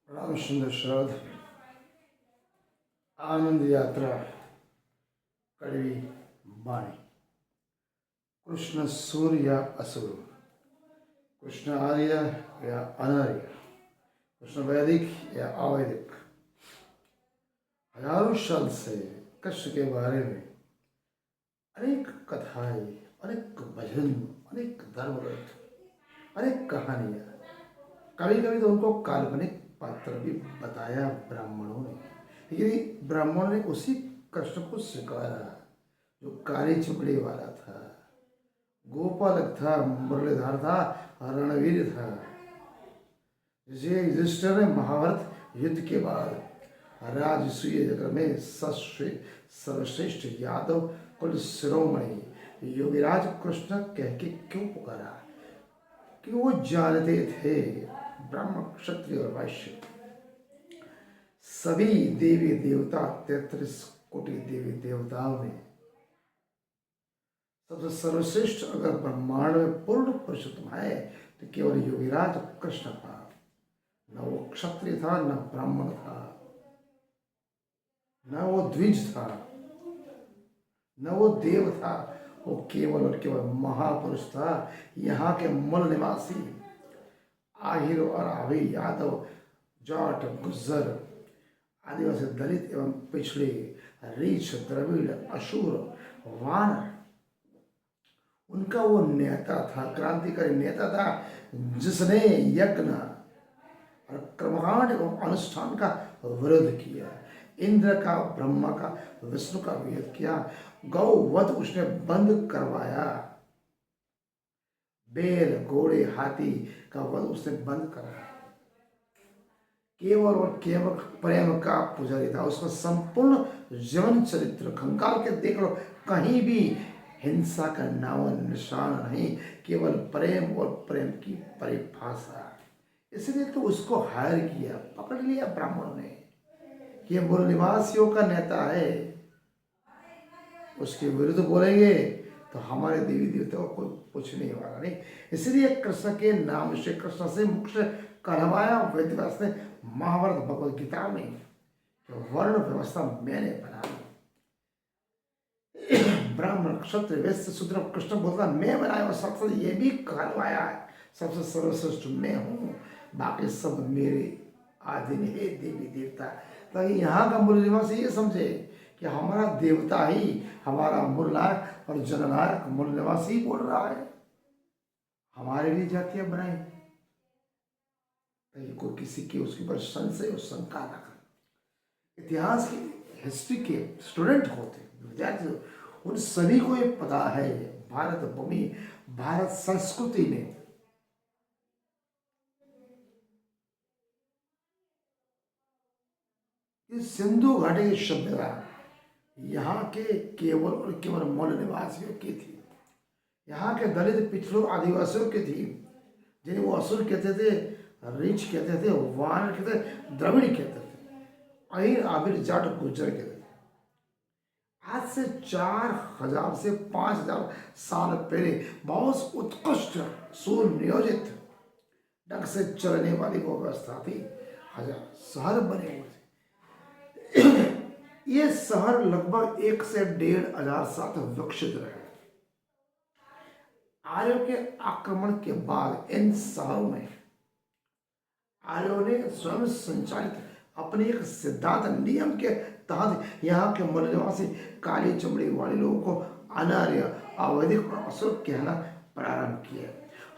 रामचंद्र श्रद्ध आनंद यात्रा कड़वी बाणी। कृष्ण सूर्य या असुर, कृष्ण आर्य या अनार्य, कृष्ण वैदिक या अवैदिक। हजारों साल से कृष्ण के बारे में अनेक कथाएं, अनेक भजन, अनेक धर्म ग्रंथ, अनेक कहानियां, कभी कभी तो उनको काल्पनिक पात्र भी बताया ब्राह्मणों ने। लेकिन ब्राह्मणों ने उसी कृष्ण को स्वीकारा जो काली चमड़ी वाला था, गोपालक था, मुरलीधर था, रणवीर था, जिसे युधिष्ठिर ने महाभारत युद्ध के बाद राजसूय जगत में सर्वश्रेष्ठ यादव कुल शिरोमणि योगीराज कृष्ण कह के क्यों पुकारा? कि वो जानते थे ब्राह्मण, क्षत्रिय और वैश्य सभी देवी देवता 33 कोटि देवी देवताओं में सबसे सर्वश्रेष्ठ अगर ब्रह्मांड में पूर्ण पुरुषोत्तम है तो केवल योगीराज कृष्ण था। न वो क्षत्रिय था, न ब्राह्मण था, न वो द्विज था, न वो देव था। वो केवल और केवल महापुरुष था। यहाँ के मूल निवासी आहिर और आवी, यादव, जाट, गुज्जर, आदिवासी, दलित एवं पिछड़े, रीछ, द्रविड़, असुर, वानर, उनका वो नेता था, क्रांतिकारी नेता था, जिसने यज्ञ और कर्मकांड एवं अनुष्ठान का विरोध किया। इंद्र का, ब्रह्मा का, विष्णु का विरोध किया। गौ वध उसने बंद करवाया। बैल, घोड़े, हाथी का वध उसने बंद कराया। केवल और केवल प्रेम का पुजारी था। उसका संपूर्ण जीवन चरित्र खंगाल के देख लो, कहीं भी हिंसा का नाम निशान नहीं, केवल प्रेम और प्रेम की परिभाषा। इसलिए तो उसको हायर किया, पकड़ लिया ब्राह्मणों ने कि ये मूल निवासियों का नेता है। उसके विरुद्ध बोलेंगे तो हमारे देवी देवताओं को कोई पूछने वाला नहीं। इसलिए कृष्ण के नाम से, कृष्ण से मुख से कहलवाया वेदव्यास ने महाभारत भगवद गीता में तो वर्ण व्यवस्था मैंने बनाई। ब्राह्मण, क्षत्रिय, वैश्य, शूद्र, कृष्ण बोलता मैं बनाया और सबसे ये भी कहलवाया है सबसे सर्वश्रेष्ठ मैं हूँ, बाकी सब मेरे आधीन है देवी देवता। ताकि यहाँ का मूल निवासी ये समझे कि हमारा देवता ही हमारा मूल नायक और जननायक मूल निवासी बोल रहा है। हमारे लिए जातियां बनाई ताकि कोई किसी के उसके ऊपर संशय और शंका न करे। इतिहास के, हिस्ट्री के स्टूडेंट होते विद्यार्थी, उन सभी को ये पता है भारत भूमि, भारत संस्कृति में इस सिंधु घाटी की सभ्यता यहाँ के केवल और केवल मूल निवासियों की थी। यहाँ के दलित, पिछड़ों, आदिवासियों की थी, जिन्हें वो असुर कहते थे, रीछ कहते थे, वानर कहते थे, द्रविड़ कहते थे, अहिर, आबिर, जाट, गुज्जर कहते थे। आज से 4000 से 5000 साल पहले बहुत उत्कृष्ट सुनियोजित ढंग से चलने वाली वो व्यवस्था थी। हजार शहर बने हुए थे। ये शहर लगभग 1 से 1,500 साल तक विकसित रहे। आर्यों के आक्रमण के बाद इन शहरों में आर्यों ने स्वयं संचालित अपने एक सिद्धांत नियम के तहत यहाँ के मूल निवासी काली चमड़ी वाले लोगों को अनार्य, अवैदिक और असुर कहना प्रारंभ किया।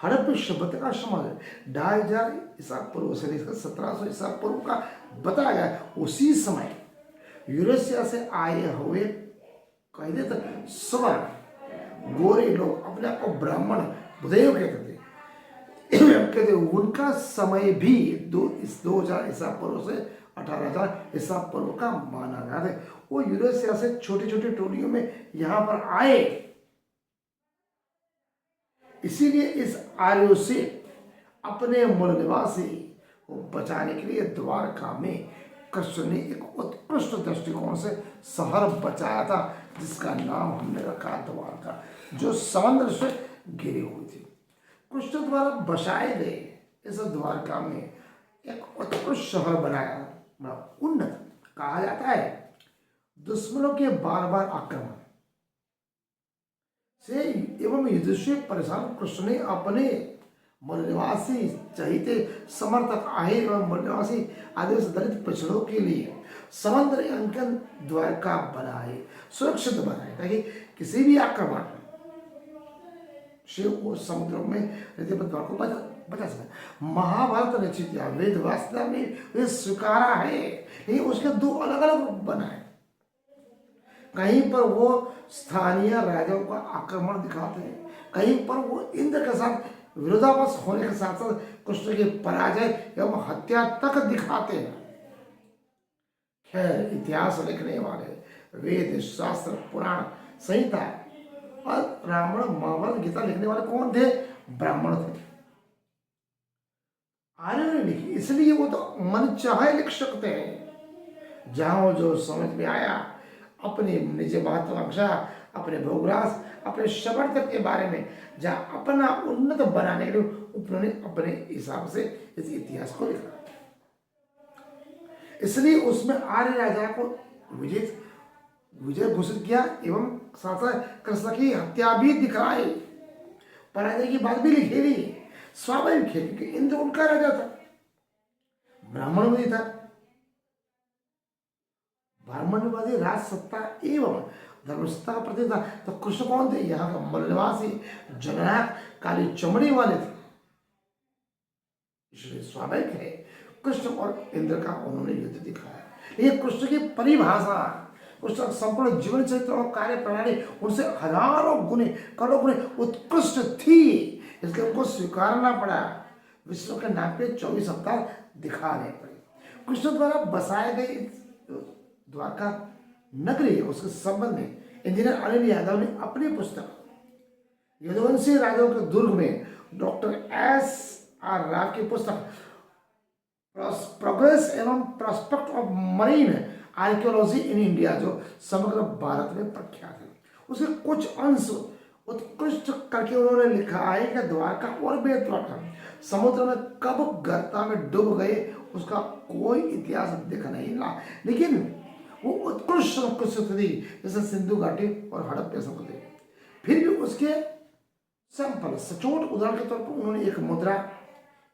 हड़प्पा सभ्यता का समाज 2500 ईसा पूर्व से 1700 ईसा पूर्व का बताया गया। उसी समय यूरेशिया से आए हुए कहते थे सवर्ण गोरे लोग अपने आप को ब्राह्मण बुधेय कहते थे। कहते उनका समय भी 2000 ईसा पूर्व से 18000 ईसा पूर्व का माना गया था। वो यूरेशिया से छोटी छोटी टोलियों में यहाँ पर आए। इसीलिए इस आर्यों से अपने मूल निवासी को बचाने के लिए द्वारका में कृष्ण ने एक उत्कृष्ट दृष्टिकोण से शहर बचाया था, जिसका नाम हमने रखा द्वारका, जो समुद्र से घिरी हुई थी। कृष्ण द्वारा बसाए गए इस द्वारका में एक उत्कृष्ट शहर बनाया, बड़ा उन्नत कहा जाता है। दुश्मनों के बार बार आक्रमण से एवं युद्ध से परेशान कृष्ण ने अपने मूलनिवासी चहिते समर्थक आहे एवं मूलनिवासी आदिवासी दलित पिछड़ों के लिए समुद्र अंकन द्वारका बनाए, सुरक्षित बनाए, ताकि किसी भी आक्रमण से वो समुद्र में रहते द्वार को बचा सके। महाभारत रचित या वेद वास्तव में वे स्वीकारा है, लेकिन उसके दो अलग अलग रूप बनाए। कहीं पर वो स्थानीय राजाओं का आक्रमण दिखाते हैं, कहीं पर वो इंद्र के साथ विरोधाभास होने के साथ साथ कृष्ण की पराजय एवं हत्या तक दिखाते हैं। खैर, इतिहास लिखने वाले वेद शास्त्र पुराण संहिता और रामायण महाभारत गीता लिखने वाले कौन थे? ब्राह्मण थे। आर्यों ने लिखी, इसलिए वो तो मन चाहे लिख सकते हैं। जहां जो समझ में आया अपनी निज महत्वाकांक्षा, अपने भोगरास, अपने समर्थक के बारे में जहां अपना उन्नत बनाने के लिए उन्होंने अपने हिसाब से इस इतिहास को लिखा। इसलिए उसमें आर्य राजा को विजय घोषित किया एवं साथ साथ कृष्ण की हत्या भी दिखाई, पराजय की बात भी लिखी गई। स्वाभाविक है क्योंकि इंद्र उनका राजा था, ब्राह्मणवादी था। ब्राह्मणवादी राज सत्ता एवं धर्मसत्ता का प्रतीक था। तो कृष्ण कौन थे? यहाँ का मूलनिवासी जननायक काली चमड़ी वाले थे। इसलिए स्वाभाविक है कृष्ण और इंद्र का उन्होंने युद्ध दिखाया। ये कृष्ण की परिभाषा, कृष्ण संपूर्ण जीवन चरित्र और कार्य प्रणाली उनसे हजारों गुने करोड़ों गुने उत्कृष्ट थी, इसलिए उनको स्वीकारना पड़ा। विष्णु के नाम पे 24 अवतार दिखाने पड़े। कृष्ण द्वारा बसाए गए द्वारका नगरी उसके संबंध में इंजीनियर अनिल यादव ने अपनी पुस्तक यदुवंशी राजाओं के दुर्ग में डॉक्टर S.R. राव की पुस्तक प्रोग्रेस एवं prospect of marine archaeology in India, जो समग्र भारत में प्रख्यात है, उसके कुछ अंश उत्कृष्ट करके उन्होंने लिखा है कि द्वारका और बेद्वारका समुद्र में कब गर्ता में डूब गए उसका कोई इतिहास दिख नहीं रहा, लेकिन वो उत्कृष्ट संस्कृति जैसे सिंधु घाटी और हड़प्पा संस्कृति। फिर भी उसके सैंपल सचोट उदाहरण के तौर पर उन्होंने एक मुद्रा,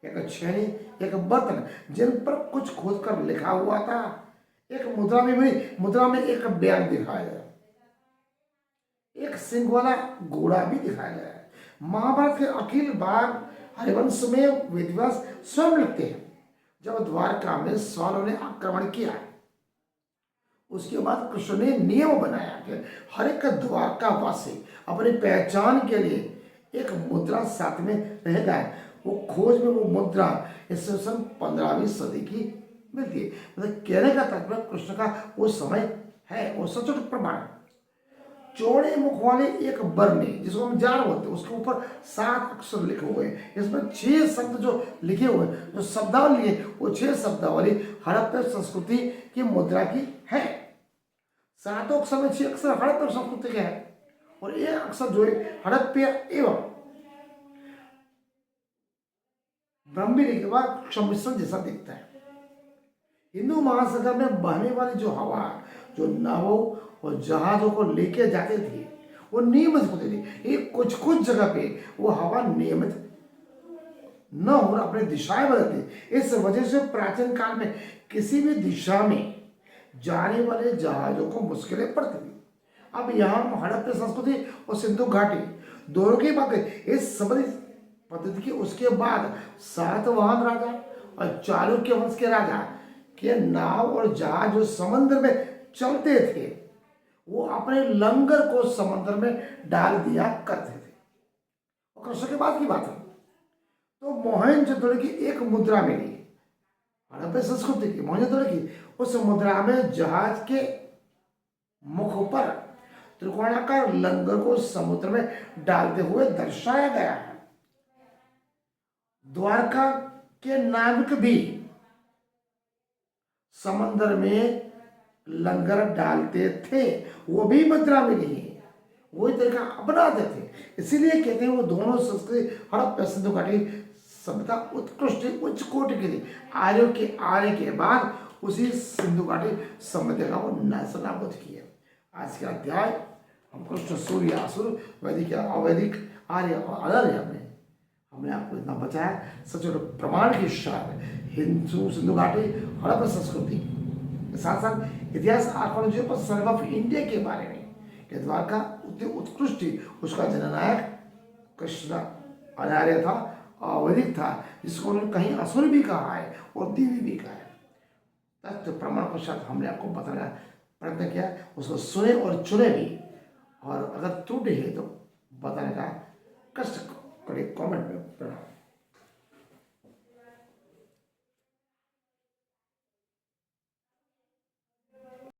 एक छेनी, एक बर्तन जिन पर कुछ खोद कर लिखा हुआ था, एक मुद्रा में एक बयान दिखाया गया, एक सिंह वाला घोड़ा भी दिखाया गया है। महाभारत के अखिल भाग हरिवंश में वेदव्यास स्वयं लिखते हैं, जब द्वारका में सवालों ने आक्रमण किया, उसके बाद कृष्ण ने नियम बनाया कि हर एक द्वारकावासी अपनी पहचान के लिए एक मुद्रा साथ में रहेगा। वो खोज में वो मुद्रा इससे सन 15वीं सदी की मिलती है। मतलब कहने का तात्पर्य कृष्ण का वो समय है, वो सचोट प्रमाण। चौड़े मुख वाले एक बरने जिसको हम जार बोलते हैं, उसके ऊपर 7 अक्षर लिखे हुए हैं। इसमें 6 शब्द जो लिखे हुए हैं, जो शब्दावली है, वो 6 शब्दावली हड़प्पा संस्कृति की मुद्रा की है। 7 अक्षर में 6 अक्षर हड़प्पा संस्कृति के है और 1 अक्षर जो है हड़प्पा एवं ब्राह्मी के बाद सम्मिश्रण जैसा दिखता है। हिंदू महासागर में बहने वाली जो हवा, जो नावों और जहाजों को लेके जाते थे, वो नियमित होते थे। एक कुछ जगह पे वो हवा नियमित न हो अपनी दिशाएं बदलती। इस वजह से प्राचीन काल में किसी भी दिशा में जाने वाले जहाजों को मुश्किलें पड़ती थी। अब यहाँ हड़प्पा संस्कृति और सिंधु घाटी दोनों की बात है। इस संबंधित पद्धति के उसके बाद सातवाहन राजा और चालुक्य वंश के राजा के नाव और जहाज जो समुद्र में चलते थे, वो अपने लंगर को समुद्र में डाल दिया करते थे। और कृष्ण के बाद की बात है तो मोहनजोदड़ो की एक मुद्रा मिली, हड़प्पा संस्कृति की मोहनजोदड़ो की। उस मुद्रा में जहाज के मुख पर त्रिकोणाकार लंगर को समुद्र में डालते हुए दर्शाया गया है। द्वारका के नाविक भी समंदर में लंगर डालते थे, वो भी मुद्रा मिली है, वही तरीका अपनाते थे। इसीलिए कहते हैं वो दोनों संस्कृति हड़प्पा सिंधु घाटी सभ्यता उत्कृष्ट उच्च कोटि की थी। आर्यों के आने के बाद उसी सिंधु घाटी सभ्यता का वो नाबूद किया। आज का अध्याय हम कृष्ण सूर्य असुर वैदिक अवैदिक आर्य और अनार्य में हमने आपको इतना बताया। सचोट प्रमाण के साथ हिंदू सिंधु घाटी हड़प्पा संस्कृति के साथ साथ इतिहास आर्कोलॉजी पर सर्वे ऑफ इंडिया के बारे में कि द्वारका उतनी उत्कृष्ट थी, उसका जननायक कृष्ण अनार्य था, अवैदिक था, जिसको उन्होंने कहीं असुर भी कहा है और देवी भी कहा है। तथ्य प्रमाण के साथ हमने आपको बताने का प्रयत्न किया, उसको सुने और चुने भी, और अगर त्रुटि है तो बताने का कष्ट करें कमेंट में। प्रणाम।